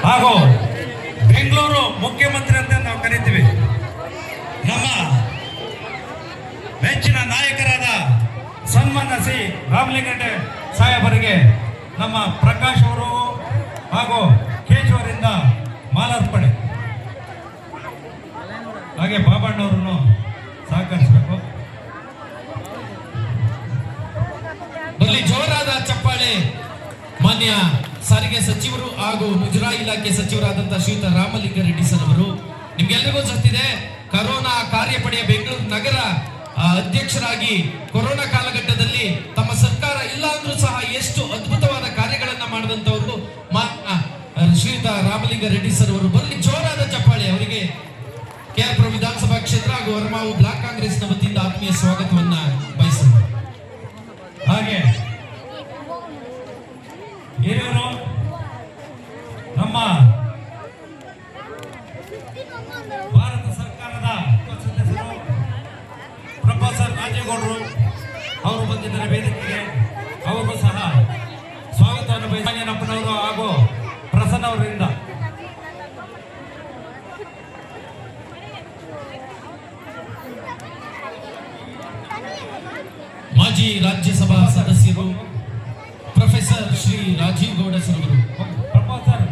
ಹಾಗೂ ಬೆಂಗಳೂರು ಮುಖ್ಯಮಂತ್ರಿ ಅಂತ ನಾವು ಕರಿತೀವಿ. ನಮ್ಮ ಮೆಚ್ಚಿನ ನಾಯಕರಾದ ಸನ್ಮಾನ್ಯ ಶ್ರೀ ರಾಮಲಿಂಗರೆಡ್ಡಿ ಸಾಹೇಬರಿಗೆ ನಮ್ಮ ಪ್ರಕಾಶ್ ಅವರು ಹಾಗೂ ಕೇಶವರಿಂದ ಮಾಲಾರ್ಪಣೆ, ಹಾಗೆ ಬಾಬಣ್ಣವರನ್ನು ಸಹಕರಿಸಬೇಕು. ಬರಲಿ ಜೋರಾದ ಚಪ್ಪಾಳೆ. ಮಾನ್ಯ ಸಾರಿಗೆ ಸಚಿವರು ಹಾಗೂ ಮುಜರಾಯಿ ಇಲಾಖೆ ಸಚಿವರಾದಂತಹ ಶ್ರೀಯುತ ರಾಮಲಿಂಗಾರೆಡ್ಡಿ ಸರ್ ಅವರು, ನಿಮ್ಗೆಲ್ಲರಿಗೂ ಗೊತ್ತಿದೆ ಕರೋನಾ ಕಾರ್ಯಪಡೆಯ ಬೆಂಗಳೂರು ನಗರ ಅಧ್ಯಕ್ಷರಾಗಿ ಕೊರೋನಾ ಕಾಲಘಟ್ಟದಲ್ಲಿ ತಮ್ಮ ಸರ್ಕಾರ ಇಲ್ಲ ಅಂದ್ರೂ ಸಹ ಎಷ್ಟು ಅದ್ಭುತವಾದ ಕಾರ್ಯಗಳನ್ನ ಮಾಡಿದಂತವರು ಶ್ರೀಯುತ ರಾಮಲಿಂಗಾರೆಡ್ಡಿ ಸರ್ ಅವರು. ಬರಲಿ ಜೋರಾದ ಚಪ್ಪಾಳೆ ಅವರಿಗೆ. ಕೆಆರ್ಪುರ ವಿಧಾನಸಭಾ ಕ್ಷೇತ್ರ ಹಾಗೂ ಹೊರಮಾವು ಬ್ಲಾಕ್ ಕಾಂಗ್ರೆಸ್ನ ವತಿಯಿಂದ ಆತ್ಮೀಯ ಸ್ವಾಗತವನ್ನ ಬಯಸಿದರು. ಹಾಗೆ ಹಿರಿಯರು ನಮ್ಮ ಭಾರತ ಸರ್ಕಾರದ ಸದಸ್ಯರು ಪ್ರೊಫೆಸರ್ ರಾಜೇಗೌಡರು ಅವರು ಬಂದಿದ್ದಾರೆ ವೇದಿಕೆಗೆ. ಅವರು ಸಹ ಸ್ವಾಗತವನ್ನು ಬಯಸಿನಪ್ಪನವರು ಹಾಗೂ ಪ್ರಸನ್ನ ಅವರಿಂದ. ಮಾಜಿ ರಾಜ್ಯಸಭಾ ಸದಸ್ಯರು ಪ್ರೊಫೆಸರ್ ಶ್ರೀ ರಾಜೀವ್ ಗೌಡ ಸರ್ ಅವರು. ಪ್ರೊಫೆಸರ್